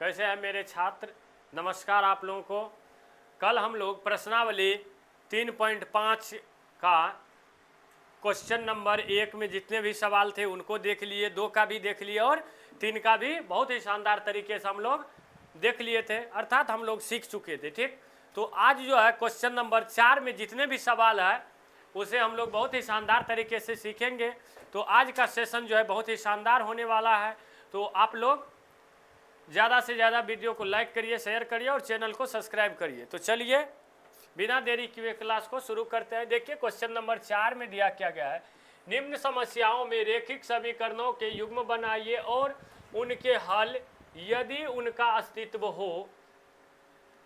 कैसे हैं मेरे छात्र। नमस्कार आप लोगों को। कल हम लोग प्रश्नावली 3.5 का क्वेश्चन नंबर 1 में जितने भी सवाल थे उनको देख लिए, 2 का भी देख लिए और 3 का भी बहुत ही शानदार तरीके से हम लोग देख लिए थे, अर्थात हम लोग सीख चुके थे। ठीक, तो आज जो है क्वेश्चन नंबर 4 में जितने भी सवाल है उसे हम लोग बहुत ही शानदार तरीके से सीखेंगे। तो आज का सेशन जो है बहुत ही शानदार होने वाला है। तो आप लोग ज़्यादा से ज़्यादा वीडियो को लाइक करिए, शेयर करिए और चैनल को सब्सक्राइब करिए। तो चलिए बिना देरी किए क्लास को शुरू करते हैं। देखिए क्वेश्चन नंबर 4 में दिया क्या गया है, निम्न समस्याओं में रेखिक समीकरणों के युग्म बनाइए और उनके हल यदि उनका अस्तित्व हो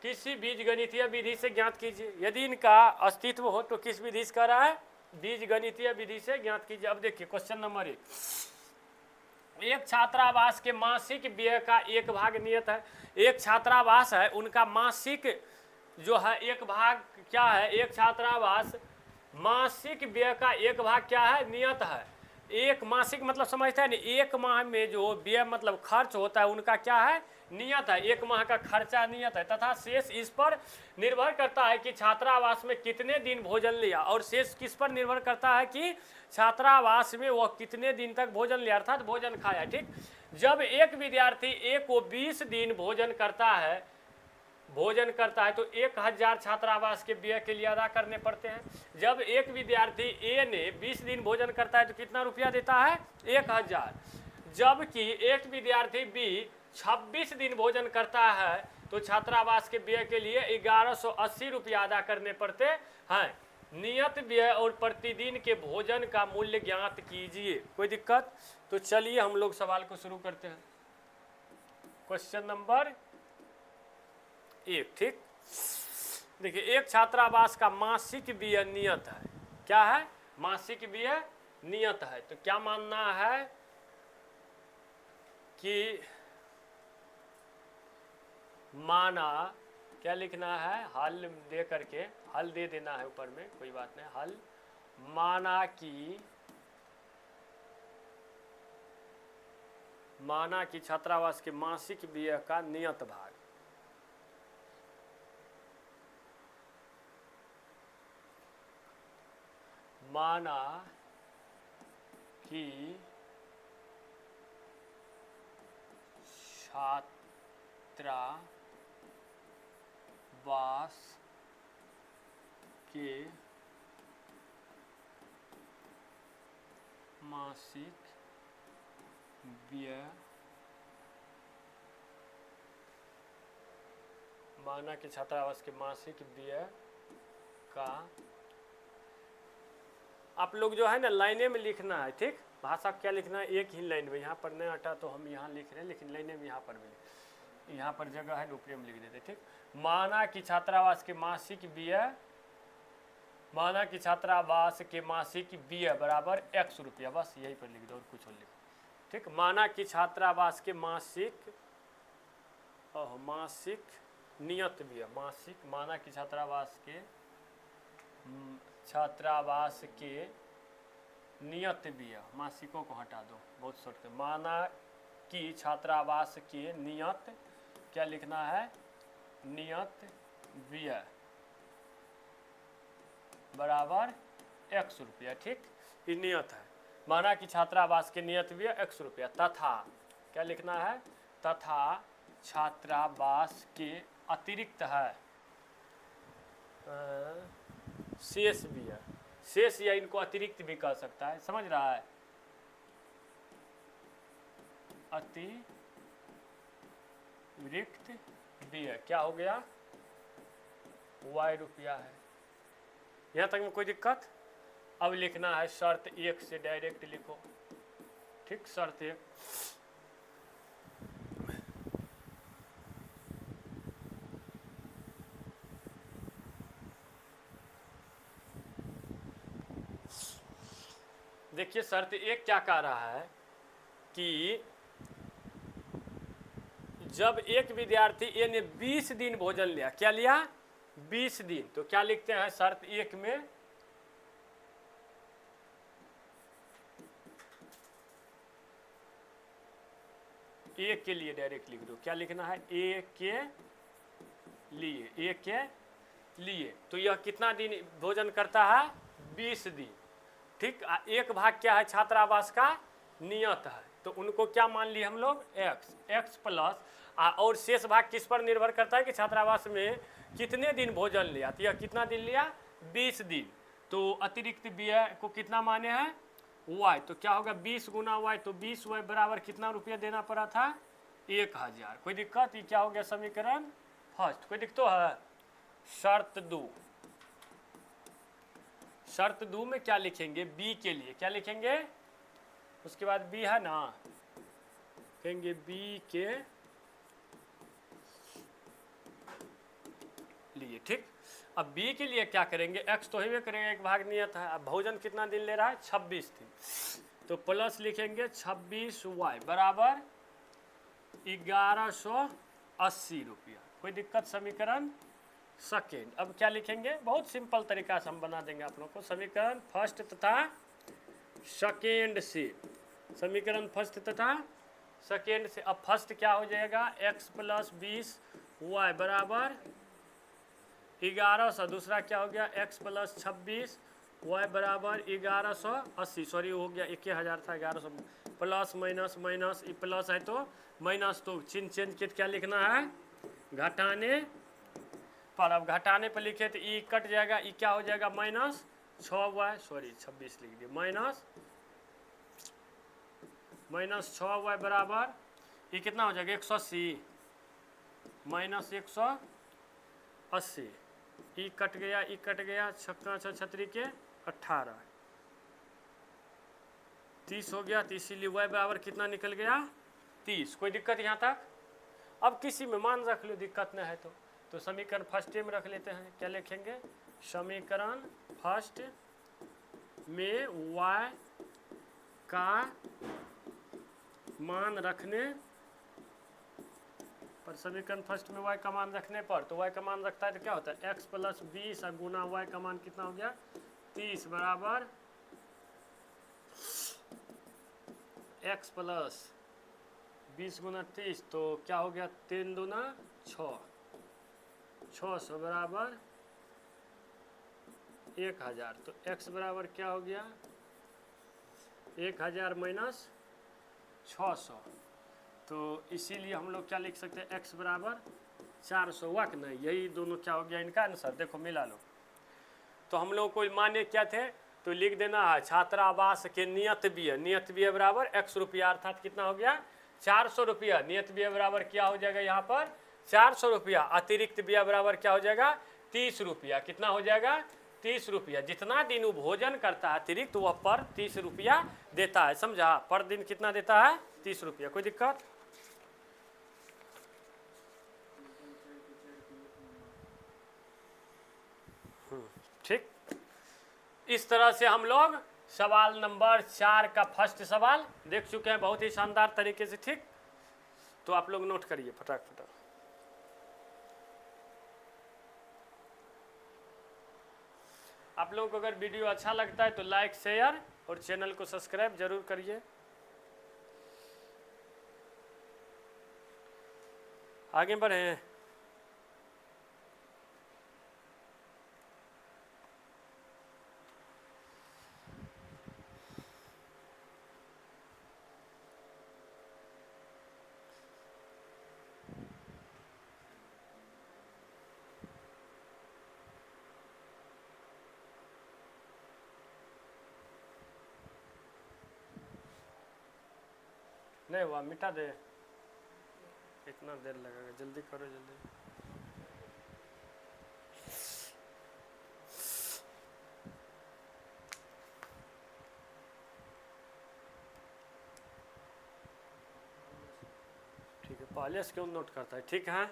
किसी बीजगणितीय विधि से ज्ञात कीजिए। यदि इनका अस्तित्व हो तो किस विधि से कर रहा है, बीजगणितीय विधि से ज्ञात कीजिए। अब देखिए क्वेश्चन नंबर 1, एक छात्रावास के मासिक व्यय का एक भाग नियत है। एक छात्रावास है, उनका मासिक जो है एक भाग क्या है, एक छात्रावास मासिक व्यय का एक भाग क्या है, नियत है। एक मासिक मतलब समझते हैं ना, एक माह में जो व्यय मतलब खर्च होता है उनका क्या है, नियत है। एक माह का खर्चा नियत है तथा शेष इस पर निर्भर करता है कि छात्रावास में कितने दिन भोजन लिया, और शेष किस पर निर्भर करता है कि छात्रावास में वह कितने दिन तक भोजन लिया अर्थात भोजन खाया। ठीक, जब एक विद्यार्थी ए को 20 दिन भोजन करता है तो 1000 छात्रावास के व्यय के लिए अदा करने पड़ते हैं। जब एक विद्यार्थी ए ने 20 दिन भोजन करता है तो कितना रुपया देता है, 1000। जबकि एक विद्यार्थी बी 26 दिन भोजन करता है तो छात्रावास के व्यय के लिए 1180 रुपया अदा करने पड़ते हैं। नियत व्यय और प्रतिदिन के भोजन का मूल्य ज्ञात कीजिए। कोई दिक्कत? तो चलिए हम लोग सवाल को शुरू करते हैं। क्वेश्चन नंबर 1, ठीक, देखिए एक छात्रावास का मासिक व्यय नियत है। क्या है, मासिक व्यय नियत है। तो क्या मानना है कि माना, क्या लिखना है, हल दे करके, हल दे देना है ऊपर में, कोई बात नहीं। हल माना कि छात्रावास के मासिक व्यय का नियत भाग, माना कि छात्रावास के मासिक व्यय, माना कि छात्रावास के मासिक व्यय का, आप लोग जो है ना लाइने में लिखना है। ठीक, भाषा क्या लिखना है, एक ही लाइन में। यहाँ पर नहीं हटा तो हम यहाँ लिख रहे हैं, लेकिन लाइने में यहाँ पर भी, यहाँ पर जगह है ऊपर में लिख देते। ठीक, माना कि छात्रावास के मासिक व्यय, माना कि छात्रावास के मासिक व्यय बराबर x रुपया, बस यही पर लिख दो और कुछ और लिखो। ठीक, माना कि छात्रावास के मासिक नियत व्यय, मासिक, माना कि छात्रावास के नियत व्यय, मासिकों को हटा दो, बहुत शॉर्ट। माना कि छात्रावास के नियत, क्या लिखना है, नियत व्यय बराबर x रुपया। ठीक, ये नियत है। माना कि छात्रावास के नियत व्यय x रुपया तथा, क्या लिखना है, तथा छात्रावास के अतिरिक्त है शेष व्यय, शेष या इनको अतिरिक्त भी कह सकता है, समझ रहा है, अतिरिक्त व्यय क्या हो गया, y रुपया है। यहाँ तक में कोई दिक्कत? अब लिखना है शर्त 1 से डायरेक्ट लिखो। ठीक, शर्त 1, देखिए शर्त 1 क्या कह रहा है कि जब एक विद्यार्थी ए ने 20 दिन भोजन लिया, क्या लिया, 20 दिन, तो क्या लिखते हैं शर्त 1 में, ए के लिए डायरेक्ट लिख दो, क्या लिखना है, ए के लिए, ए के लिए। तो यह कितना दिन भोजन करता है, 20 दिन। ठीक, एक भाग क्या है, छात्रावास का नियत है, तो उनको क्या मान लिए हम लोग, x प्लस, और शेष भाग किस पर निर्भर करता है कि छात्रावास में कितने दिन भोजन लिया, तो यह कितना दिन लिया, 20 दिन। तो अतिरिक्त व्यय को कितना माने हैं, y, तो क्या होगा 20 गुना y, तो 20y बराबर कितना रुपया देना पड़ा था, 1000। कोई दिक्कत, ये क्या हो गया समीकरण फर्स्ट। कोई दिक्कत है, शर्त 2, शर्त 2 में क्या लिखेंगे, b के लिए क्या लिखेंगे, उसके बाद b है ना, कहेंगे b के लिए। ठीक, अब b के लिए क्या करेंगे, x तो ही करेंगे, एक भाग नियत है। अब भोजन कितना दिन ले रहा है, 26 दिन, तो प्लस लिखेंगे 26y बराबर 1180 रुपया। कोई दिक्कत, समीकरण सेकेंड। अब क्या लिखेंगे, बहुत सिंपल तरीका से हम बना देंगे आप लोग को, समीकरण फर्स्ट तथा सेकेंड से, समीकरण फर्स्ट तथा सेकेंड से। अब फर्स्ट क्या हो जाएगा, x प्लस 20y बराबर 1100, दूसरा क्या हो गया, x प्लस 26y बराबर 1180, सॉरी हो गया 1000 था, 1100 प्लस माइनस माइनस, प्लस है तो माइनस, तो चिन्ह चेंज के क्या लिखना है, घटाने पर। अब घटाने पर लिखे तो ई कट जाएगा, ई क्या हो जाएगा, माइनस 6y, सॉरी 26 लिख दिया, माइनस 6y बराबर ये कितना हो जाएगा, 180 माइनस 180, ई कट गया, ई कट गया, छक्का छतरी के 18, 30 हो गया, तो इसीलिए y बराबर कितना निकल गया, 30। कोई दिक्कत यहाँ तक। अब किसी में मान रख लो, दिक्कत नहीं है तो समीकरण फर्स्ट में रख लेते हैं, क्या लिखेंगे, समीकरण फर्स्ट में y का मान रखने पर, समीकरण फर्स्ट में y का मान रखने पर, तो y का मान रखता है तो क्या होता है, x प्लस 20 गुना y का मान कितना हो गया, 30 बराबर x प्लस 20 गुना 30, तो क्या हो गया, 3 दूना 6, 600 बराबर 1000, तो x बराबर क्या हो गया, 1000 माइनस 600, तो इसीलिए हम लोग क्या लिख सकते हैं, x बराबर 400। वाक नहीं, यही दोनों क्या हो गया इनका आंसर, देखो मिला लो। तो हम लोग को माने क्या थे, तो लिख देना है छात्रावास के नियत व्यय बराबर x रुपया, अर्थात कितना हो गया, 400 रुपया। नियत व्यय बराबर क्या हो जाएगा यहाँ पर, 400 रुपया। अतिरिक्त व्यय बराबर क्या हो जाएगा, 30 रुपया। कितना हो जाएगा, 30 रुपया। जितना दिन वो भोजन करता है अतिरिक्त, वह पर 30 रुपया देता है, समझा, पर दिन कितना देता है, 30 रुपया। कोई दिक्कत, ठीक। इस तरह से हम लोग सवाल नंबर 4 का फर्स्ट सवाल देख चुके हैं, बहुत ही शानदार तरीके से। ठीक, तो आप लोग नोट करिए फटाफट। आप लोगों को अगर वीडियो अच्छा लगता है तो लाइक, शेयर और चैनल को सब्सक्राइब जरूर करिए। आगे बढ़े। नहीं हुआ, मिटा दे, इतना देर लगेगा, जल्दी करो जल्दी। ठीक है, पहले से क्यों नोट करता है। ठीक है,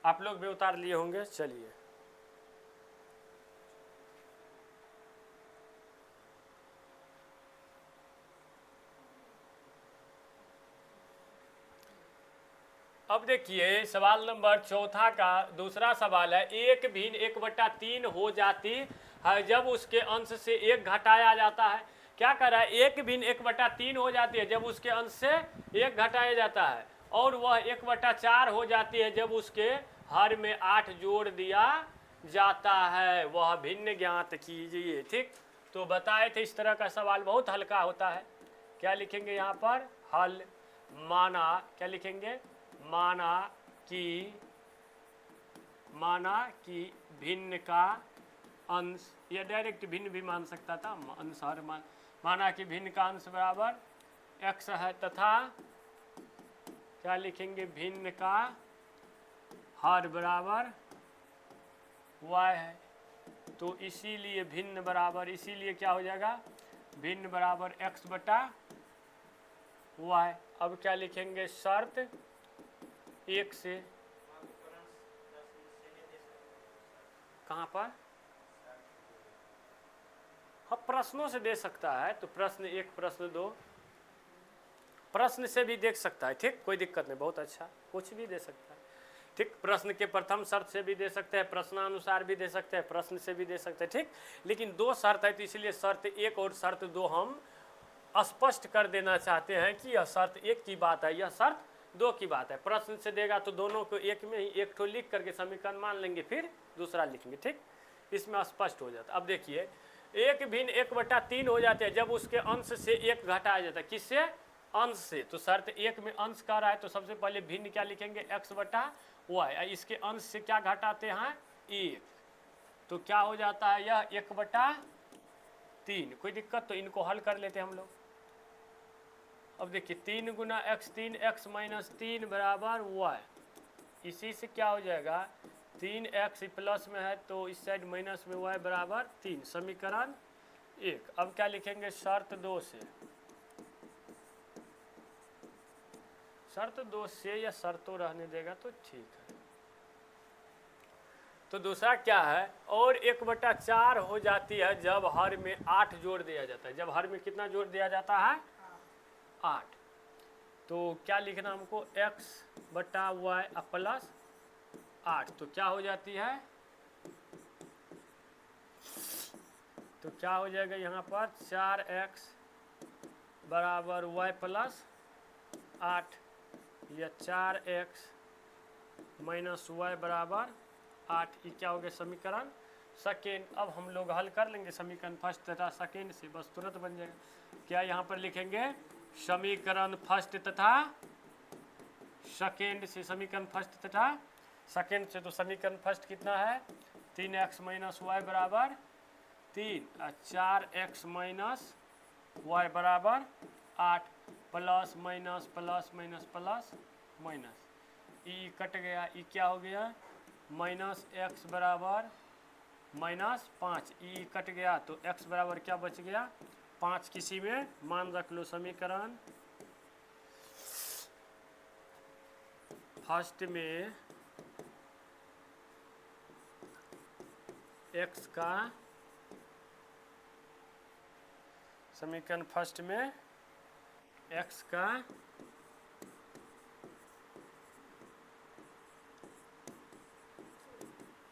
आप लोग भी उतार लिए होंगे, चलिए। अब देखिए सवाल नंबर 4 का दूसरा सवाल है, एक भिन्न 1/3 हो जाती है जब उसके अंश से 1 घटाया जाता है। क्या कर रहा है, एक भिन्न 1/3 हो जाती है जब उसके अंश से 1 घटाया जाता है और वह 1/4 हो जाती है जब उसके हर में 8 जोड़ दिया जाता है, वह भिन्न ज्ञात कीजिए। ठीक, तो बताए थे इस तरह का सवाल बहुत हल्का होता है। क्या लिखेंगे यहाँ पर? हल। माना, क्या लिखेंगे? माना कि भिन्न का अंश, या डायरेक्ट भिन्न भी मान सकता था, अंश हर माना कि भिन्न का अंश बराबर x है तथा क्या लिखेंगे? भिन्न का हर बराबर y है। तो इसीलिए भिन्न बराबर, इसीलिए क्या हो जाएगा? भिन्न बराबर x बटा y। अब क्या लिखेंगे? शर्त 1 से, कहाँ पर? हाँ, प्रश्नों से दे सकता है, तो प्रश्न 1, प्रश्न 2, प्रश्न से भी देख सकता है। ठीक, कोई दिक्कत नहीं, बहुत अच्छा, कुछ भी दे सकता है। ठीक, प्रश्न के प्रथम शर्त से भी दे सकते हैं, प्रश्नानुसार भी दे सकते हैं, प्रश्न से भी दे सकते हैं। ठीक, लेकिन 2 शर्त है, तो इसलिए शर्त 1 और शर्त 2 हम स्पष्ट कर देना चाहते हैं कि यह शर्त 1 की बात है, यह शर्त 2 की बात है। प्रश्न से देगा तो दोनों को एक में ही एक ठो लिख करके समीकरण मान लेंगे, फिर दूसरा लिखेंगे। ठीक, इसमें स्पष्ट हो जाता है। अब देखिए, 1 भिन्न 1/3 हो जाते हैं जब उसके अंश से 1 घटाया जाता है। किससे? अंश से। तो शर्त 1 में अंश का रहा है, तो सबसे पहले भिन्न क्या लिखेंगे? x बटा y। इसके अंश से क्या घटाते हैं? 1। तो क्या हो जाता है? यह 1/3। कोई दिक्कत? तो इनको हल कर लेते हैं हम लोग। अब देखिए, 3 गुना x, 3x माइनस 3 बराबर y। इसी से क्या हो जाएगा? 3x प्लस में है तो इस साइड माइनस में y बराबर 3, समीकरण 1। अब क्या लिखेंगे? शर्त 2 से, शर्त 2 से, या शर्तों रहने देगा तो ठीक है। तो दूसरा क्या है? और 1/4 हो जाती है जब हर में 8 जोड़ दिया जाता है। जब हर में कितना जोड़ दिया जाता है? 8। तो क्या लिखना हमको? x बटा y प्लस 8। तो क्या हो जाती है? तो क्या हो जाएगा यहाँ पर? 4x बराबर y प्लस 8, या 4x माइनस y बराबर 8। ये क्या हो गया? समीकरण सेकेंड। अब हम लोग हल कर लेंगे समीकरण फर्स्ट तथा सेकेंड से, बस तुरंत बन जाएगा। क्या यहाँ पर लिखेंगे? समीकरण फर्स्ट तथा सेकेंड से, समीकरण फर्स्ट तथा सेकेंड से। तो समीकरण फर्स्ट कितना है? 3x माइनस y बराबर 3, 4x माइनस y बराबर 8, plus minus plus minus plus minus, ई कट गया, ई क्या हो गया? माइनस x बराबर माइनस 5, ई कट गया तो x बराबर क्या बच गया? 5। किसी में मान रख लो। समीकरण फर्स्ट में x का, समीकरण फर्स्ट में x का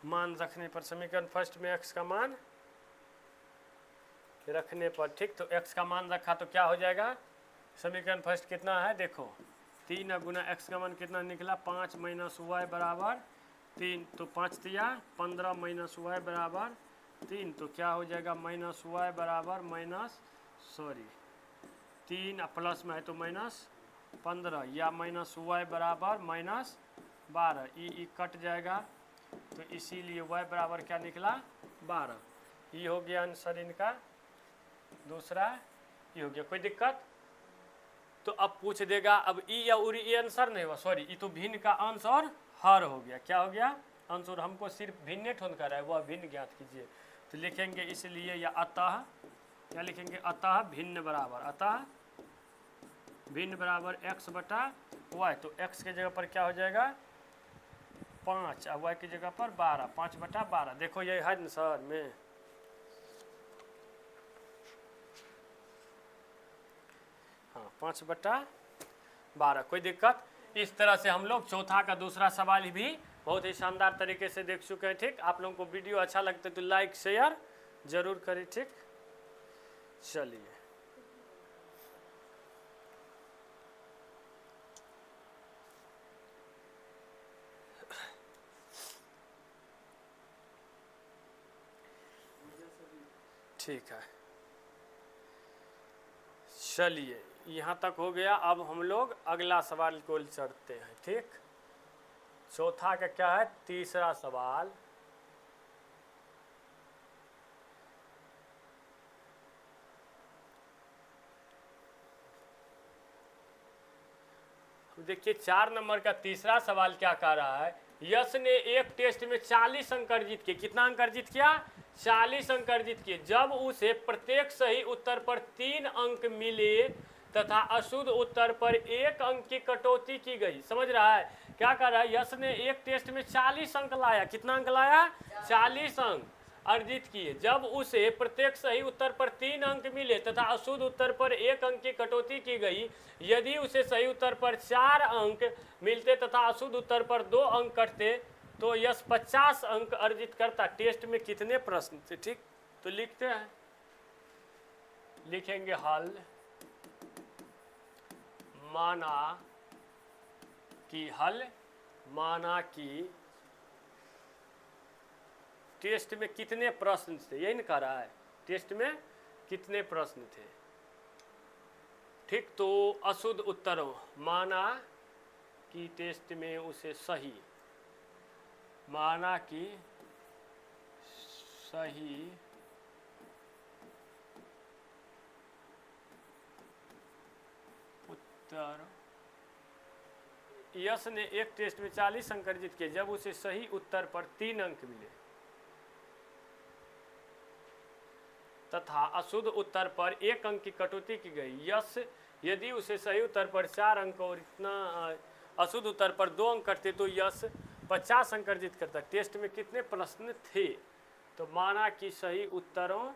मान रखने पर, समीकरण फर्स्ट में x का मान रखने पर, ठीक, तो x का मान रखा तो क्या हो जाएगा? समीकरण फर्स्ट कितना है? देखो, 3 गुना x का मान कितना निकला? 5 माइनस y बराबर 3। तो 5 तिया 15 माइनस y बराबर 3। तो क्या हो जाएगा? माइनस y बराबर माइनस, सॉरी, 3 प्लस में है तो माइनस 15, या माइनस y बराबर माइनस 12। ई कट जाएगा तो इसीलिए y बराबर क्या निकला? 12। ये हो गया आंसर इनका दूसरा, ये हो गया। कोई दिक्कत? तो अब पूछ देगा, अब ई या उरी, ये आंसर नहीं हुआ, सॉरी, ये तो भिन्न का अंश और हर हो गया। क्या हो गया? अंश और, हमको सिर्फ भिन्न ठोन कर रहा है, वह भिन्न ज्ञात कीजिए। तो लिखेंगे इसलिए, या अतः, क्या लिखेंगे? अतः भिन्न बराबर, अतः भिन्न बराबर x बटा y। तो x के जगह पर क्या हो जाएगा? 5, और y की जगह पर 12, 5 बटा 12। देखो ये है आंसर में, हाँ, 5 बटा 12। कोई दिक्कत? इस तरह से हम लोग चौथा का दूसरा सवाल भी बहुत ही शानदार तरीके से देख चुके हैं। ठीक, आप लोगों को वीडियो अच्छा लगता है तो लाइक शेयर जरूर करें। ठीक, चलिए। ठीक है, चलिए यहाँ तक हो गया। अब हम लोग अगला सवाल को चढ़ते हैं। ठीक, चौथा का क्या है, तीसरा सवाल। देखिए 4 नंबर का तीसरा सवाल क्या कह रहा है, यश ने एक टेस्ट में 40 अंक अर्जित किए। कितना अंक अर्जित किया, 40 अंक अर्जित किए। जब उसे प्रत्येक सही उत्तर पर 3 अंक मिले तथा अशुद्ध उत्तर पर 1 अंक की कटौती की गई। समझ रहा है क्या कर रहा है, यश ने एक टेस्ट में 40 अंक लाया। कितना अंक लाया, 40 अंक अर्जित किए। जब उसे प्रत्येक सही उत्तर पर 3 अंक मिले तथा अशुद्ध उत्तर पर 1 अंक की कटौती की गई। यदि उसे सही उत्तर पर 4 अंक मिलते तथा अशुद्ध उत्तर पर 2 अंक कटते तो यश 50 अंक अर्जित करता। टेस्ट में कितने प्रश्न थे। ठीक, तो लिखते हैं, लिखेंगे हल। माना कि टेस्ट में कितने प्रश्न थे, यही ना कह रहा है, टेस्ट में कितने प्रश्न थे। ठीक, तो अशुद्ध उत्तरों, माना कि टेस्ट में उसे सही, माना कि सही उत्तर, यश ने एक टेस्ट में 40 अंक अर्जित किए। जब उसे सही उत्तर पर 3 अंक मिले तथा अशुद्ध उत्तर पर 1 अंक की कटौती की गई। यश यदि उसे सही उत्तर पर 4 अंक और इतना अशुद्ध उत्तर पर 2 अंक करते तो यश 50 अंक अर्जित करता। टेस्ट में कितने प्रश्न थे, तो माना कि सही उत्तरों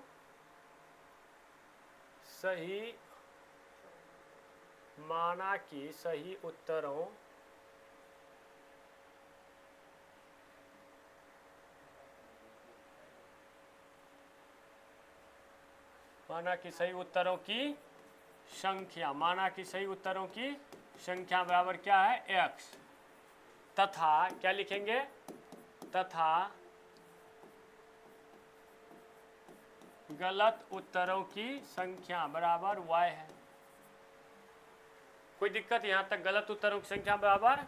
की संख्या बराबर क्या है, x, तथा क्या लिखेंगे, तथा गलत उत्तरों की संख्या बराबर y है। कोई दिक्कत, यहां तक गलत उत्तरों की संख्या बराबर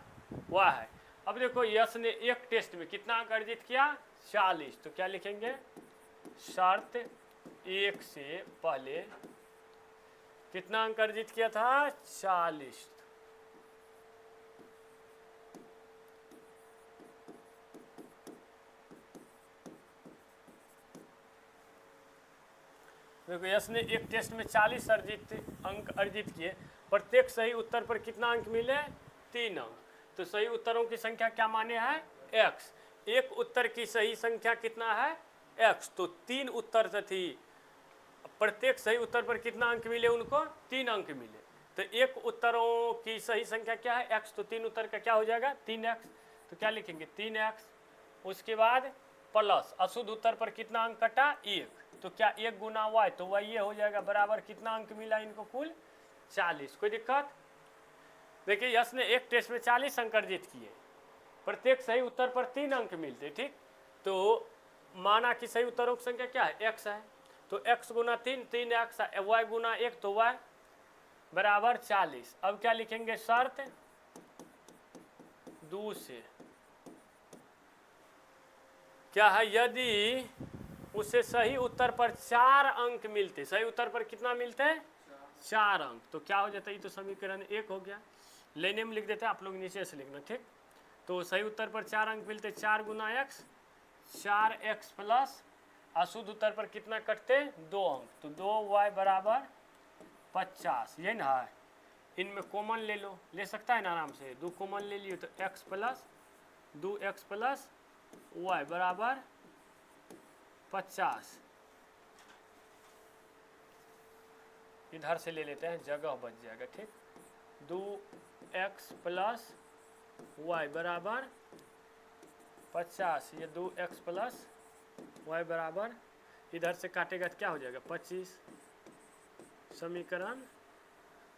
y है। अब देखो यश ने एक टेस्ट में कितना अंक अर्जित किया, 40, तो क्या लिखेंगे, शर्त 1 से पहले कितना अंक अर्जित किया था, 40। देखो यश ने एक टेस्ट में 40 अंक अर्जित किए। प्रत्येक सही उत्तर पर कितना अंक मिले, 3 अंक। तो सही उत्तरों की संख्या क्या माने है, x। एक उत्तर की सही संख्या कितना है, x, तो 3 उत्तर थी। प्रत्येक सही उत्तर पर कितना अंक मिले उनको, 3 अंक मिले। तो एक उत्तरों की सही संख्या क्या है, x, तो 3 उत्तर का क्या हो जाएगा, 3x। तो क्या लिखेंगे, 3x। उसके बाद प्लस अशुद्ध उत्तर पर कितना अंक कटा, 1, तो क्या 1 गुना y, तो y ये हो जाएगा बराबर कितना अंक मिला इनको, कुल 40। कोई दिक्कत। देखिए यश ने एक टेस्ट में 40 अंक अर्जित किए। प्रत्येक सही उत्तर पर 3 अंक मिलते। ठीक, तो माना कि सही उत्तरों की संख्या क्या है, x है, तो x गुना 3, 3x, y गुना 1, तो y बराबर 40। अब क्या लिखेंगे, शर्त 2 से क्या है, यदि उसे सही उत्तर पर 4 अंक मिलते। सही उत्तर पर कितना मिलते हैं, 4 अंक, तो क्या हो जाता है, ये तो समीकरण 1 हो गया। लेने में लिख देते हैं, आप लोग नीचे से लिखना। ठीक, तो सही उत्तर पर 4 अंक मिलते, 4 गुना x, 4x प्लस अशुद्ध उत्तर पर कितना कटते, 2 अंक, तो 2y बराबर 50। ये ना है, इनमें कॉमन ले लो, ले सकता है ना आराम से, 2 कॉमन ले लिए तो x plus 2x plus y बराबर 50। इधर से ले लेते हैं, जगह बच जाएगा। ठीक, 2x प्लस y बराबर 50, ये 2x प्लस y बराबर, इधर से काटेगा तो क्या हो जाएगा, 25। समीकरण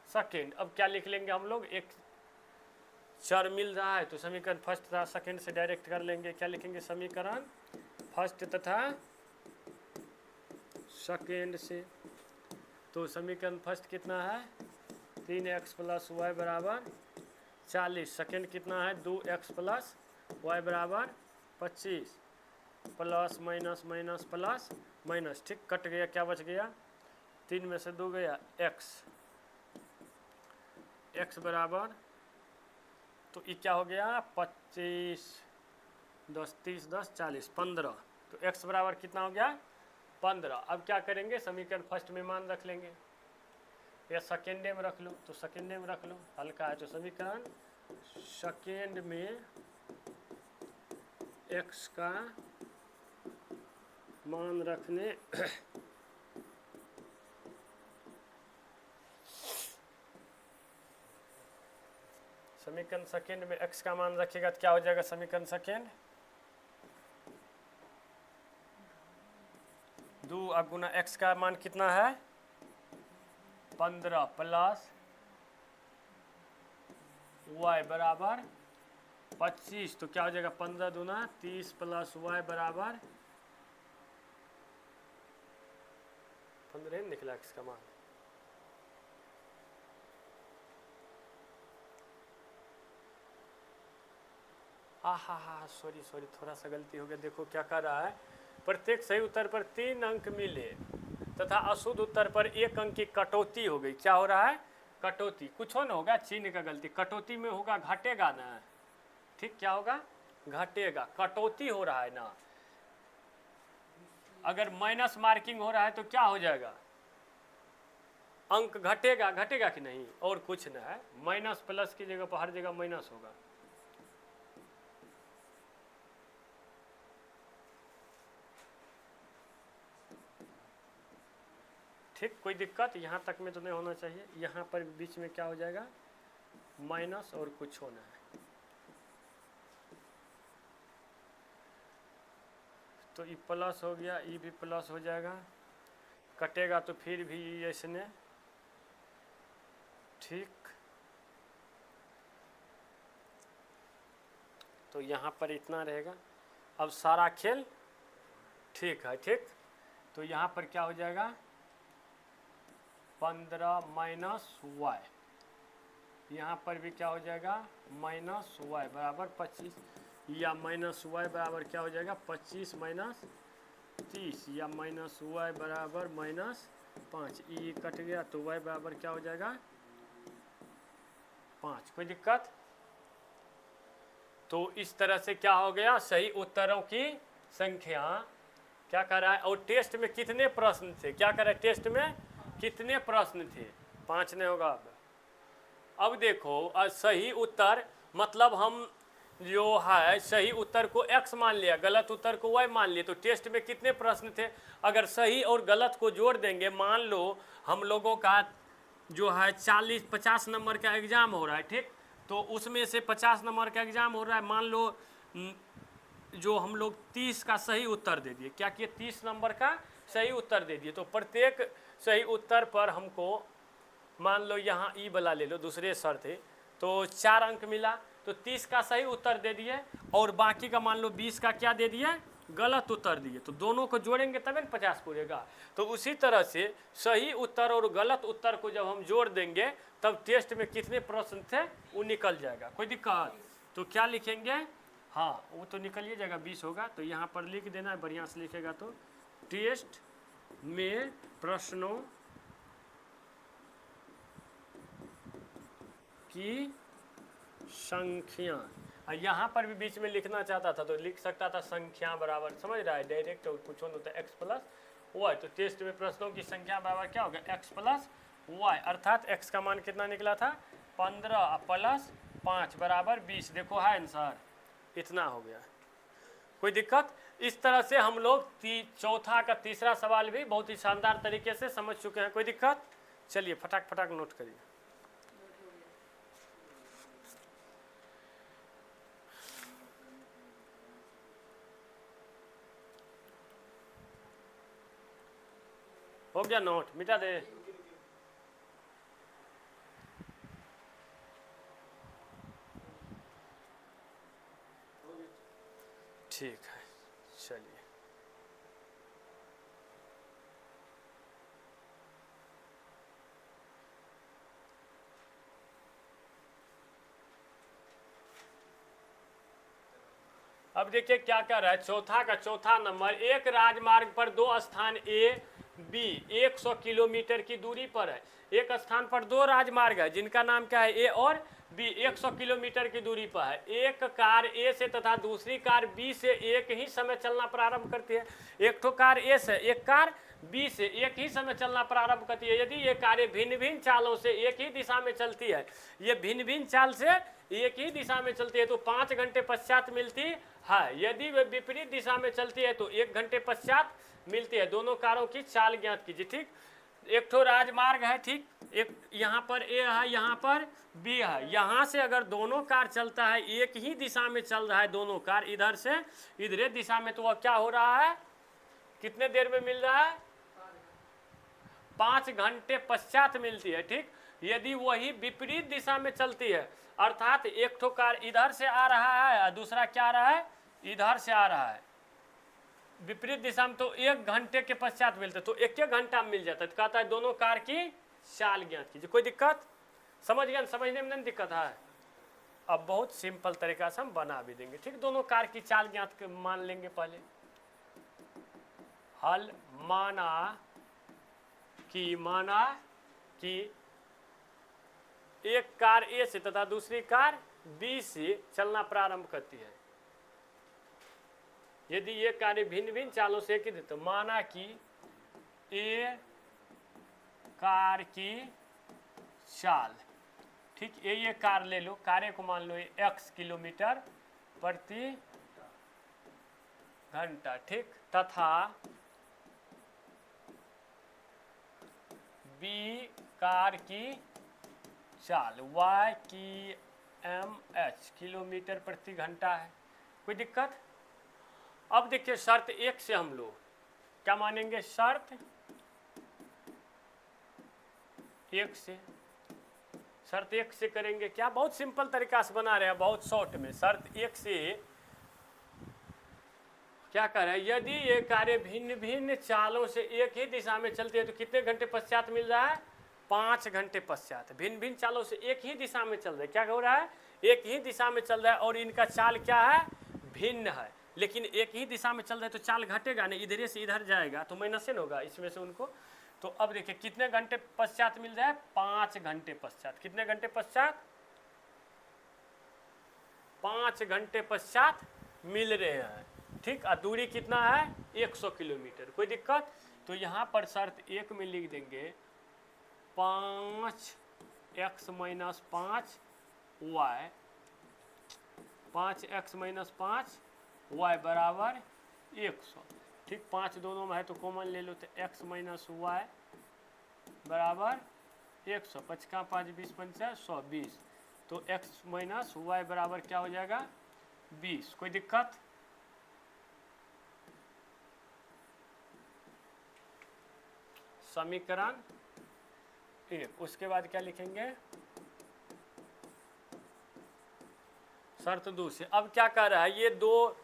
सेकेंड। अब क्या लिख लेंगे हम लोग, एक चर मिल रहा है तो समीकरण फर्स्ट तथा सेकेंड से डायरेक्ट कर लेंगे। क्या लिखेंगे, समीकरण फर्स्ट तथा सेकेंड से। तो समीकरण फर्स्ट कितना है 3x प्लस वाई बराबर 40। सेकेंड कितना है 2x प्लस वाई बराबर 25 plus minus minus plus minus. ठीक, कट गया, क्या बच गया 3 में से 2 गया x बराबर, तो ये क्या हो गया 25 10 30 10 40 15। तो x बराबर कितना हो गया 15। अब क्या करेंगे समीकरण फर्स्ट में मान रख लेंगे या सेकेंड में रख लो, तो सेकेंड में रख लो, हल्का है। तो समीकरण सेकेंड में x का मान रखने समीकरण सेकेंड में x का मान रखिएगा तो क्या हो जाएगा समीकरण सेकेंड 2 गुना x का मान कितना है 15 प्लस y बराबर 25। तो क्या हो जाएगा 15 दूना 30 प्लस y बराबर 15 निकला x का मान। हा सॉरी थोड़ा सा गलती हो गया। देखो क्या कर रहा है, प्रत्येक सही उत्तर पर 3 अंक मिले तथा अशुद्ध उत्तर पर 1 अंक की कटौती हो गई। क्या हो रहा है कटौती, कुछ हो ना होगा चिन्ह का गलती, कटौती में होगा घटेगा ना। ठीक, क्या होगा घटेगा, कटौती हो रहा है ना। अगर माइनस मार्किंग हो रहा है तो क्या हो जाएगा अंक घटेगा, घटेगा कि नहीं, और कुछ ना है। माइनस प्लस की जगह पर हर जगह माइनस होगा। ठीक, कोई दिक्कत यहाँ तक में तो नहीं होना चाहिए। यहाँ पर बीच में क्या हो जाएगा माइनस और कुछ होना है। तो ये प्लस हो गया, ये भी प्लस हो जाएगा, कटेगा तो फिर भी ऐसने। ठीक, तो यहाँ पर इतना रहेगा। अब सारा खेल ठीक है। ठीक, तो यहाँ पर क्या हो जाएगा 15 माइनस वाई, यहाँ पर भी क्या हो जाएगा माइनस वाई बराबर 25, या माइनस वाई बराबर क्या हो जाएगा 25 माइनस 30, या माइनस वाई बराबर माइनस 5। ये कट गया तो वाई बराबर क्या हो जाएगा 5। कोई दिक्कत। तो इस तरह से क्या हो गया सही उत्तरों की संख्या क्या कर रहा है। और टेस्ट में कितने प्रश्न थे, क्या कर रहा है टेस्ट में कितने प्रश्न थे 5 नहीं होगा। अब देखो सही उत्तर मतलब हम जो है सही उत्तर को x मान लिया, गलत उत्तर को y मान लिया। तो टेस्ट में कितने प्रश्न थे, अगर सही और गलत को जोड़ देंगे, मान लो हम लोगों का जो है 50 नंबर का एग्जाम हो रहा है। ठीक, तो उसमें से 50 नंबर का एग्जाम हो रहा है, मान लो जो हम लोग 30 का सही उत्तर दे दिए, क्या किए 30 नंबर का सही उत्तर दे दिए। तो प्रत्येक सही उत्तर पर हमको मान लो यहाँ ई वाला ले लो, दूसरे शर्त है, तो 4 अंक मिला। तो 30 का सही उत्तर दे दिए और बाकी का मान लो 20 का क्या दे दिए गलत उत्तर दिए। तो दोनों को जोड़ेंगे तभी 50 पूरेगा। तो उसी तरह से सही उत्तर और गलत उत्तर को जब हम जोड़ देंगे तब टेस्ट में कितने प्रश्न थे वो निकल जाएगा। कोई दिक्कत। तो क्या लिखेंगे, हाँ वो तो निकल ही जाएगा 20 होगा। तो यहाँ पर लिख देना है, बढ़िया से लिखेगा। तो टेस्ट में प्रश्नों की संख्या, यहाँ पर भी बीच में लिखना चाहता था तो लिख सकता था संख्या बराबर, समझ रहा है डायरेक्ट, और कुछ होता है x प्लस वाई। तो टेस्ट में प्रश्नों की संख्या बराबर क्या होगा x प्लस वाई, अर्थात x का मान कितना निकला था 15 प्लस 5 बराबर 20। देखो है आंसर इतना हो गया। कोई दिक्कत। इस तरह से हम लोग चौथा का तीसरा सवाल भी बहुत ही शानदार तरीके से समझ चुके हैं। कोई दिक्कत। चलिए फटाक फटाक नोट करिए। हो गया नोट, मिटा दे। ठीक है, चलिए। अब देखिए क्या कर रहा है, चौथा का चौथा नंबर, एक राजमार्ग पर दो स्थान ए बी 100 किलोमीटर की दूरी पर है। एक स्थान पर दो राजमार्ग है जिनका नाम क्या है, ए और बी, 100 किलोमीटर की दूरी पर है। एक कार ए से तथा दूसरी कार बी से एक ही समय चलना प्रारंभ करती है। एक तो कार ए से, एक कार बी से एक ही समय चलना प्रारंभ करती है। यदि ये कारें भिन्न भिन्न चालों से एक ही दिशा में चलती है, ये भिन्न भिन्न चाल से एक ही दिशा में चलती है तो 5 घंटे पश्चात मिलती है। यदि वे विपरीत दिशा में चलती है तो 1 घंटे पश्चात मिलती है। दोनों कारों की चाल ज्ञात कीजिए। ठीक, एक तो राजमार्ग है, ठीक, एक यहाँ पर ए है, यहाँ पर बी है। यहाँ से अगर दोनों कार चलता है, एक ही दिशा में चल रहा है दोनों कार, इधर से इधर दिशा में, तो वह क्या हो रहा है, कितने देर में मिल रहा है, 5 घंटे पश्चात मिलती है। ठीक, यदि वही विपरीत दिशा में चलती है, अर्थात एक तो कार इधर से आ रहा है और दूसरा क्या आ रहा है, इधर से आ रहा है विपरीत दिशा में, तो 1 घंटे के पश्चात मिलते, तो 1 घंटा मिल जाता है। तो कहता है दोनों कार की चाल ज्ञात कीजिए। कोई दिक्कत, समझ गया, समझने में नहीं दिक्कत है। अब बहुत सिंपल तरीका से हम बना भी देंगे। ठीक, दोनों कार की चाल ज्ञात मान लेंगे। पहले हल माना कि एक कार ए से तथा दूसरी कार बी से चलना प्रारंभ करती है। यदि ये कारें भिन्न भिन्न चालों से एक ही, तो माना कि ए कार की चाल, ठीक, ये कार ले लो, कारें को मान लो x किलोमीटर प्रति घंटा, ठीक, तथा बी कार की चाल y की mh किलोमीटर प्रति घंटा है। कोई दिक्कत। अब देखिए शर्त 1 से हम लोग क्या मानेंगे, शर्त 1 से करेंगे क्या, बहुत सिंपल तरीका से बना रहे हैं, बहुत शॉर्ट में। शर्त 1 से क्या कर रहा है, यदि ये कारें भिन्न भिन्न चालों से एक ही दिशा में चलती है तो कितने घंटे पश्चात मिल रहा है, 5 घंटे पश्चात। भिन्न भिन्न चालों से एक ही दिशा में चल रहा है, क्या हो रहा है, एक ही दिशा में चल रहा है और इनका चाल क्या है, भिन्न है। लेकिन एक ही दिशा में चल रहा है तो चाल घटेगा नहीं, इधर से इधर जाएगा तो माइनस होगा इसमें से उनको। तो अब देखिए कितने घंटे पश्चात मिल रहा है, 5 घंटे पश्चात। कितने घंटे पश्चात, 5 घंटे पश्चात मिल रहे हैं। ठीक, और दूरी कितना है, 100 किलोमीटर। कोई दिक्कत। तो यहाँ पर शर्त 1 में लिख देंगे 5x - 5y, 5x - 5y बराबर 100। ठीक, 5 दोनों में है तो कॉमन ले लो, तो x - y बराबर 100। 5 का 5 20 5 120, तो x - y बराबर क्या हो जाएगा, 20। कोई दिक्कत। समीकरण 1। उसके बाद क्या लिखेंगे, शर्त 2 से। अब क्या कर रहा है, ये दो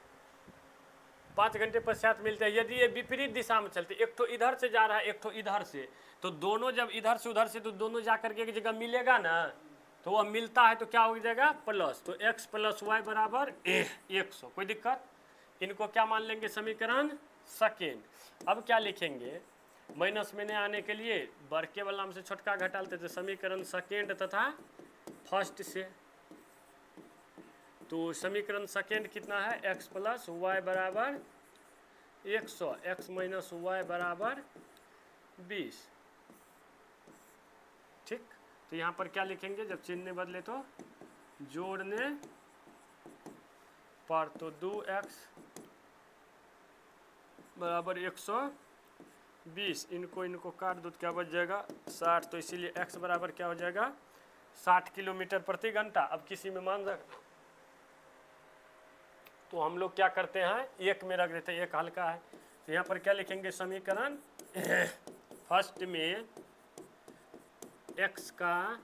5 घंटे पश्चात मिलते हैं। यदि ये विपरीत दिशा में चलते, एक तो इधर से जा रहा है एक तो इधर से, तो दोनों जब इधर से उधर से, तो दोनों जा करके एक जगह मिलेगा ना, तो वह मिलता है तो क्या हो जाएगा, प्लस। तो x + y बराबर 100। कोई दिक्कत। इनको क्या मान लेंगे, समीकरण सेकेंड। अब क्या लिखेंगे, माइनस में आने के लिए बड़के वाला नाम से छोटका घटा लेते, तो समीकरण सेकेंड तथा फर्स्ट से। तो समीकरण सेकेंड कितना है, x + y बराबर 100, x - y बराबर 20। ठीक, तो यहाँ पर क्या लिखेंगे, जब चिन्ह बदले तो जोड़ने पर, तो 2x बराबर 120। इनको काट दो तो क्या बच जाएगा, 60। तो इसीलिए x बराबर क्या हो जाएगा, 60 किलोमीटर प्रति घंटा। अब किसी में मान रख, तो हम लोग क्या करते हैं, 1 में रख देते हैं, 1 हल्का है। तो यहाँ पर क्या लिखेंगे, समीकरण फर्स्ट में x का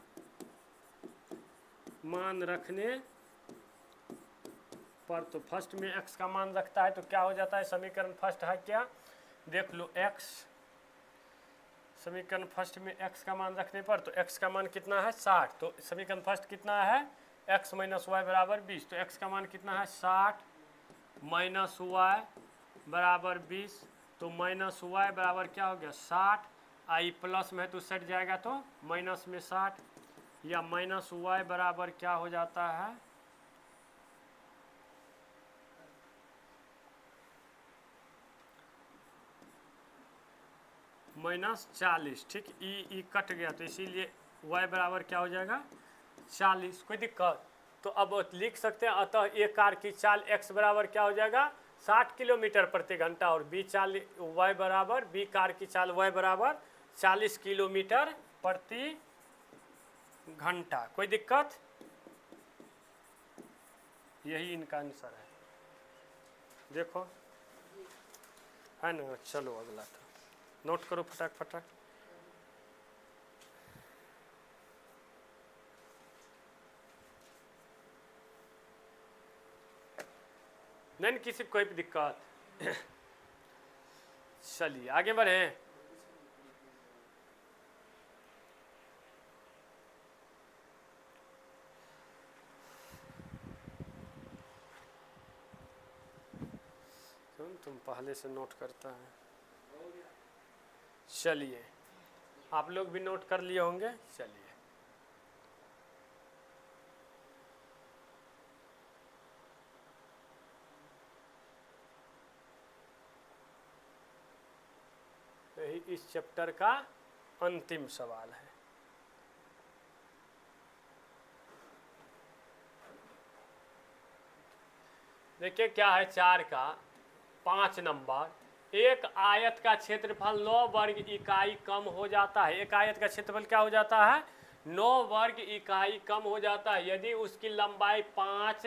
मान रखने पर, तो फर्स्ट में x का मान रखता है तो क्या हो जाता है, समीकरण फर्स्ट है क्या, देख लो x, समीकरण फर्स्ट में x का मान रखने पर, तो x का मान कितना है, 60। तो समीकरण फर्स्ट कितना है, x - y बराबर 20। तो x का मान कितना है, 60 माइनस वाई बराबर 20, तो माइनस वाई बराबर क्या हो गया 60, आई प्लस में तो सट जाएगा तो माइनस में 60, या माइनस वाई बराबर क्या हो जाता है -40। ठीक, ई कट गया तो इसीलिए y बराबर क्या हो जाएगा 40। कोई दिक्कत? तो अब लिख सकते हैं अतः एक कार की चाल x बराबर क्या हो जाएगा 60 किलोमीटर प्रति घंटा, और y बराबर b कार की चाल y बराबर 40 किलोमीटर प्रति घंटा। कोई दिक्कत? यही इनका आंसर है, देखो है ना। चलो अगला था, नोट करो फटाक फटाक। नहीं किसी कोई भी दिक्कत चलिए आगे बढ़े। तुम पहले से नोट करता है। चलिए आप लोग भी नोट कर लिए होंगे। चलिए यही इस चैप्टर का अंतिम सवाल है। देखिए क्या है 4 का 5 नंबर, एक आयत का क्षेत्रफल 9 वर्ग इकाई कम हो जाता है। एक आयत का क्षेत्रफल क्या हो जाता है 9 वर्ग इकाई कम हो जाता है यदि उसकी लंबाई 5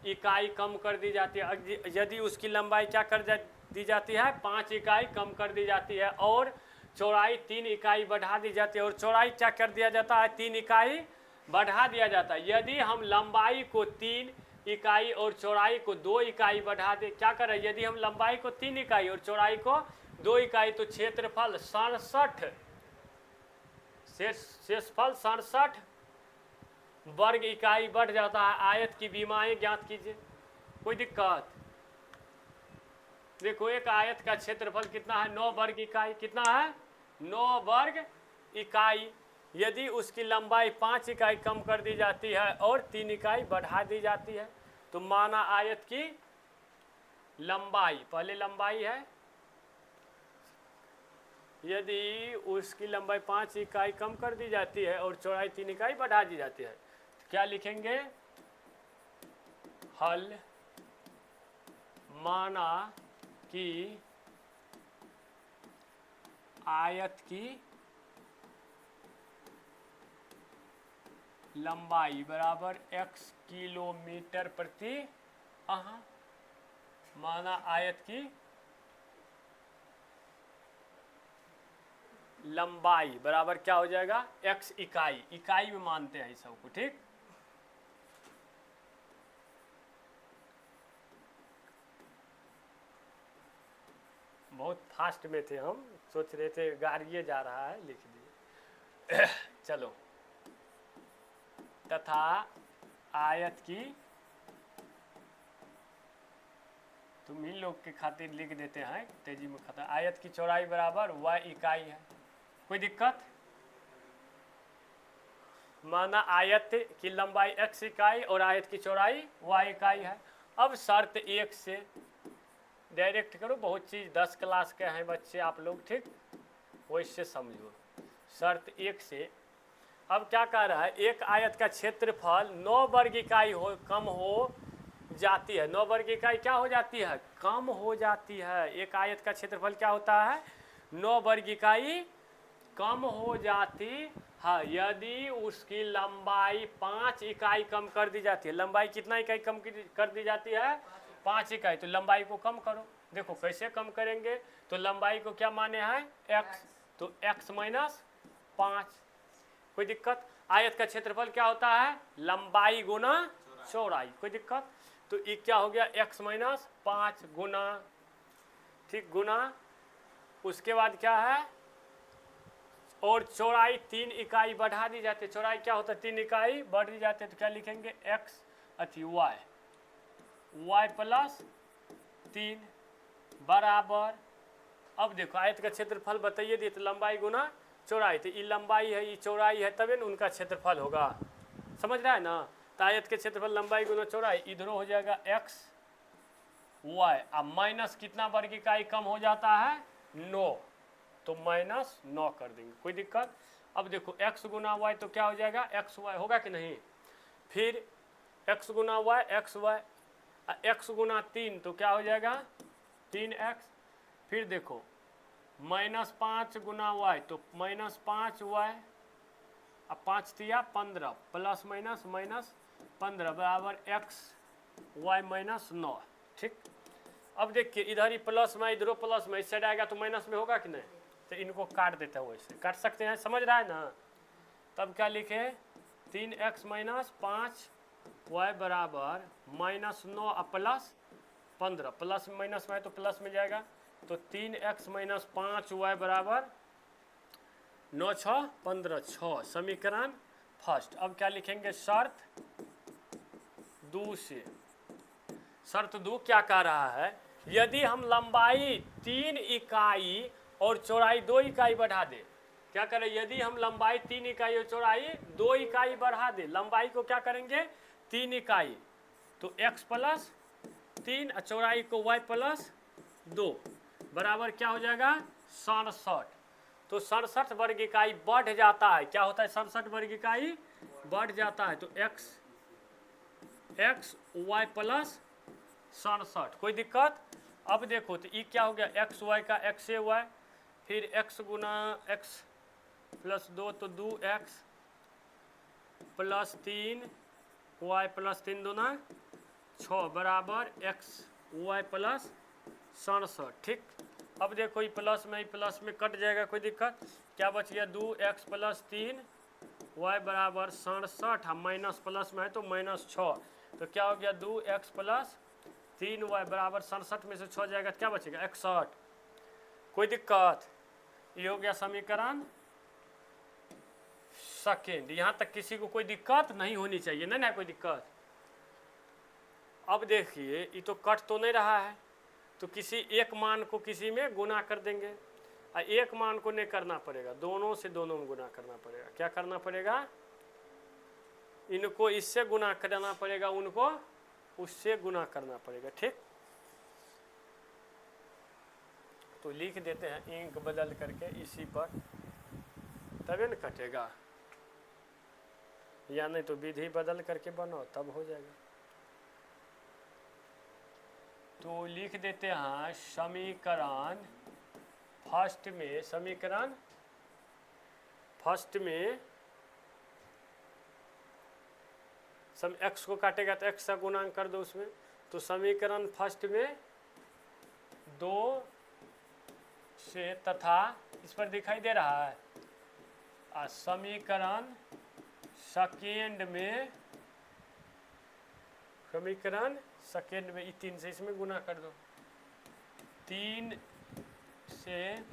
इकाई कम कर दी जाती है। यदि उसकी लंबाई क्या कर दी जाती है 5 इकाई कम कर दी जाती है, और चौड़ाई 3 इकाई बढ़ा दी जाती है, और चौड़ाई क्या कर दिया जाता है 3 इकाई बढ़ा दिया जाता है। यदि हम लंबाई को 3 इकाई और चौड़ाई को 2 इकाई बढ़ा दे, क्या करें यदि हम लंबाई को 3 इकाई और चौड़ाई को 2 इकाई, तो क्षेत्रफल 67 शेषफल 67 वर्ग इकाई बढ़ जाता है। आयत की विमाएं ज्ञात कीजिए। कोई दिक्कत? देखो एक आयत का क्षेत्रफल कितना है 9 वर्ग इकाई, कितना है 9 वर्ग इकाई। यदि उसकी लंबाई 5 इकाई कम कर दी जाती है और 3 इकाई बढ़ा दी जाती है, तो माना आयत की लंबाई, पहले लंबाई है, यदि उसकी लंबाई 5 इकाई कम कर दी जाती है और चौड़ाई 3 इकाई बढ़ा दी जाती है, तो क्या लिखेंगे हल माना कि आयत की लंबाई बराबर x किलोमीटर प्रति माना आयत की लंबाई बराबर क्या हो जाएगा x इकाई, इकाई में मानते हैं इस सबको। ठीक, बहुत फास्ट में थे हम, सोच रहे थे गाड़िए जा रहा है, लिख दिए चलो, तथा आयत की, तुम इन लोग के खातिर लिख देते हैं तेजी में खत्म, आयत की चौड़ाई बराबर y इकाई है। कोई दिक्कत? माना आयत की लंबाई x इकाई और आयत की चौड़ाई y इकाई है। अब शर्त 1 से डायरेक्ट करो, बहुत चीज़ 10 क्लास के हैं बच्चे आप लोग, ठीक, वैसे समझो। शर्त 1 से अब क्या कह रहा है, एक आयत का क्षेत्रफल 9 वर्ग इकाई कम हो जाती है। 9 वर्ग इकाई क्या हो जाती है कम हो जाती है। एक आयत का क्षेत्रफल क्या होता है 9 वर्ग इकाई कम हो जाती है यदि उसकी लंबाई 5 इकाई कम कर दी जाती है। लंबाई कितना इकाई कम कर दी जाती है 5 इकाई, तो लंबाई को कम करो। देखो कैसे कम करेंगे, तो लंबाई को क्या माने हैं x, तो x माइनस 5। कोई दिक्कत? आयत का क्षेत्रफल क्या होता है लंबाई गुना चौड़ाई। कोई दिक्कत? तो ये क्या हो गया x माइनस 5 गुना, ठीक, गुना, उसके बाद क्या है, और चौड़ाई 3 इकाई बढ़ा दी जाती है। चौड़ाई क्या होता है 3 इकाई बढ़ दी जाती है, तो क्या लिखेंगे x अथी y प्लस 3 बराबर, अब देखो आयत का क्षेत्रफल बताइए दिए तो लंबाई गुना चौड़ाई, तो ये लंबाई है ये चौड़ाई है तभी ना उनका क्षेत्रफल होगा, समझ रहा है ना। तो आयत के क्षेत्रफल लंबाई गुना चौड़ाई, इधरों हो जाएगा x y, अब माइनस कितना वर्ग इकाई कम हो जाता है 9, तो -9 कर देंगे, कोई दिक्कत। अब देखो x गुना y तो क्या हो जाएगा एक्स वाई, होगा कि नहीं। फिर x गुना y एक्स वाई, x गुना 3 तो क्या हो जाएगा 3x। फिर देखो -5 गुना y तो -5y, अब 5 दिया 15 प्लस माइनस -15 बराबर x y -9, ठीक। अब देखिए इधर ही प्लस में इधरों प्लस में, इस साइड आएगा तो माइनस में होगा कि नहीं, तो इनको काट देते हैं, वैसे काट सकते हैं, समझ रहा है ना। तब क्या लिखे 3x - 5y बराबर -9 प्लस 15, प्लस माइनस में तो प्लस में जाएगा, तो 3x - 5y बराबर 9 6 15 6, समीकरण फर्स्ट। अब क्या लिखेंगे शर्त 2 से, शर्त 2 क्या कह रहा है, यदि हम लंबाई 3 इकाई और चौड़ाई 2 इकाई बढ़ा दे, क्या करें, यदि हम लंबाई 3 इकाई और चौड़ाई 2 इकाई बढ़ा दे, लंबाई को क्या करेंगे 3 इकाई, तो x प्लस 3 और चौड़ाई को y प्लस 2 बराबर क्या हो जाएगा 67, तो 67 वर्ग इकाई बढ़ जाता है, क्या होता है 67 वर्ग इकाई बढ़ जाता है, तो x y प्लस 67, कोई दिक्कत। अब देखो तो ये क्या हो गया एक्स वाई का एक्स ए वाई, फिर x गुना x प्लस 2 तो 2x प्लस 3 y प्लस 3 दूना 6 बराबर x y प्लस 67, ठीक। अब देखो ये प्लस में कट जाएगा, कोई दिक्कत, क्या बच गया 2x प्लस 3 y बराबर 67, हम माइनस प्लस में है तो -6, तो क्या हो गया 2x प्लस 3y बराबर 67 में से 6 जाएगा, क्या बचेगा 61, कोई दिक्कत। ये हो गया समीकरण सेकेंड, यहाँ तक किसी को कोई दिक्कत नहीं होनी चाहिए, नहीं ना कोई दिक्कत। अब देखिए ये तो कट तो नहीं रहा है, तो किसी एक मान को किसी में गुना कर देंगे, और एक मान को नहीं करना पड़ेगा, दोनों से दोनों में गुना करना पड़ेगा। क्या करना पड़ेगा, इनको इससे गुना करना पड़ेगा, उनको उससे गुना करना पड़ेगा, ठीक। तो लिख देते हैं इंक बदल करके इसी पर, तभी न कटेगा, या नहीं तो विधि बदल करके बनाओ तब हो जाएगा। तो लिख देते हैं समीकरण फर्स्ट में, समीकरण फर्स्ट में सम x को काटेगा तो x का गुणांक कर दो उसमें, तो समीकरण फर्स्ट में 2 से तथा इस पर दिखाई दे रहा है, और समीकरण सेकेंड में, समीकरण सेकेंड में 3 से इसमें गुना कर दो, 3 से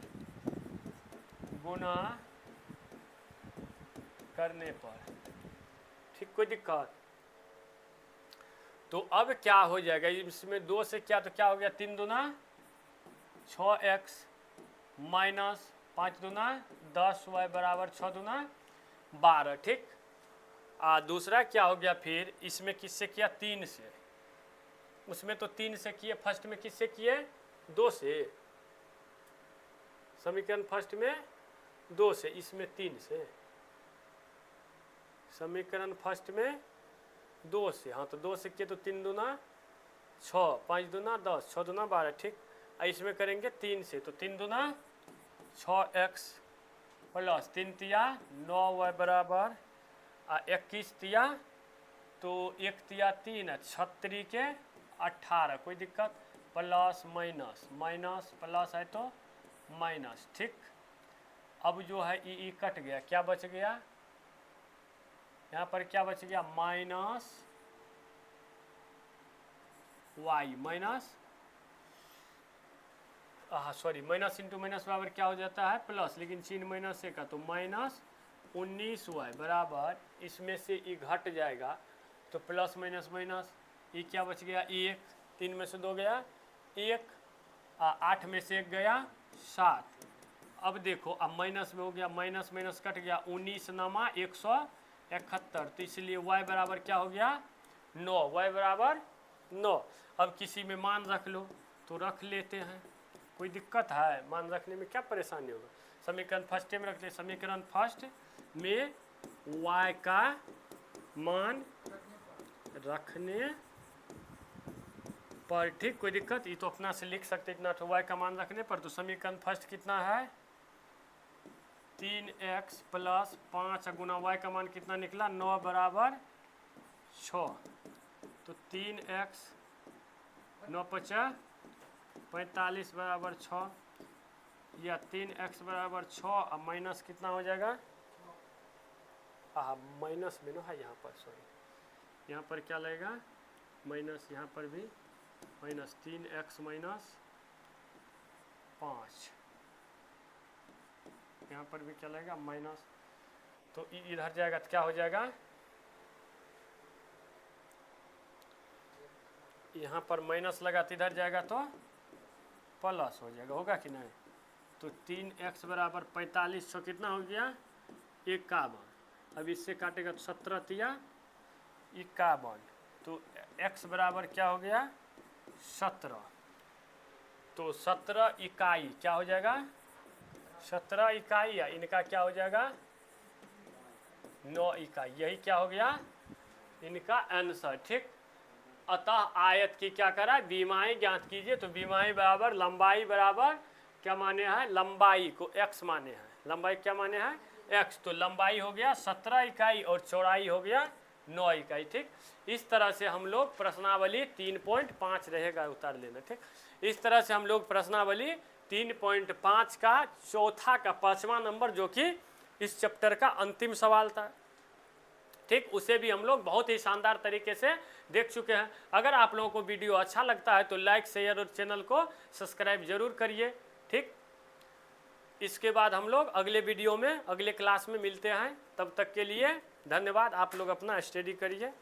गुना करने पर, ठीक, कोई दिक्कत। तो अब क्या हो जाएगा इसमें 2 से क्या, तो क्या हो गया 3 दूना 6x माइनस 5 दूना 10y बराबर 6 दूना 12, ठीक। दूसरा क्या हो गया, फिर इसमें किससे किया 3 से, उसमें तो 3 से किए, फर्स्ट में किससे किए 2 से, समीकरण फर्स्ट में 2 से, इसमें 3 से, समीकरण फर्स्ट में 2 से, हाँ तो 2 से किए तो 3 दूना 6, 5 दूना 10, 6 दूना 12, ठीक। इसमें करेंगे 3 से, तो 3 दूना 6x प्लस 3 तिया 9y बराबर 21 तिया, तो 1 तिया 3 36 के 18, कोई दिक्कत, प्लस माइनस माइनस प्लस है तो माइनस, ठीक। अब जो है ई कट गया, क्या बच गया यहाँ पर, क्या बच गया minus y minus, sorry minus into minus बराबर क्या हो जाता है प्लस, लेकिन चिन्ह माइनस से का, तो माइनस 19y बराबर, इसमें से ई घट जाएगा तो प्लस माइनस माइनस, ई क्या बच गया 1, 3 में से 2 गया 1, 8 में से 1 गया 7। अब देखो अब माइनस में हो गया, माइनस माइनस कट गया, 19 नमा 171, तो इसलिए y बराबर क्या हो गया 9, y बराबर 9। अब किसी में मान रख लो तो रख लेते हैं, कोई दिक्कत है, मान रखने में क्या परेशानी होगा। समीकरण फर्स्ट में रखते हैं, समीकरण फर्स्ट में y का मान रखने पर, ठीक, कोई दिक्कत, ये तो अपना से लिख सकते इतना, तो y का मान रखने पर, तो समीकरण फर्स्ट कितना है 3x प्लस 5 गुना y का मान कितना निकला 9 बराबर 6, तो 3x 9 × 45 बराबर 6, या 3x बराबर 6, अब माइनस कितना हो जाएगा, माइनस में ना है यहाँ पर, सॉरी यहाँ पर क्या लगेगा माइनस, यहाँ पर भी माइनस 3x माइनस 5, यहाँ पर भी क्या लगेगा माइनस, तो इधर जाएगा तो क्या हो जाएगा, यहाँ पर माइनस लगा तो इधर जाएगा तो प्लस हो जाएगा, होगा कि नहीं। तो 3x बराबर 45, तो कितना हो गया 51, अब इससे काटेगा तो 17 तिया 51, तो x बराबर क्या हो गया 17, तो 17 इकाई क्या हो जाएगा 17 इकाई, या इनका क्या हो जाएगा 9 इकाई, यही क्या हो गया इनका आंसर, ठीक। अतः आयत की क्या करा बीमाई ज्ञात कीजिए, तो बीमाई बराबर लंबाई बराबर क्या माने हैं, लंबाई को x माने हैं, लंबाई क्या माने हैं x, तो लंबाई हो गया 17 इकाई और चौड़ाई हो गया 9 इकाई, ठीक। इस तरह से हम लोग प्रश्नावली 3.5 रहेगा, उतार लेना, ठीक। इस तरह से हम लोग प्रश्नावली 3.5 का चौथा का 5वां नंबर, जो कि इस चैप्टर का अंतिम सवाल था, ठीक, उसे भी हम लोग बहुत ही शानदार तरीके से देख चुके हैं। अगर आप लोगों को वीडियो अच्छा लगता है तो लाइक शेयर और चैनल को सब्सक्राइब जरूर करिए, ठीक। इसके बाद हम लोग अगले वीडियो में अगले क्लास में मिलते हैं, तब तक के लिए धन्यवाद। आप लोग अपना स्टडी करिए।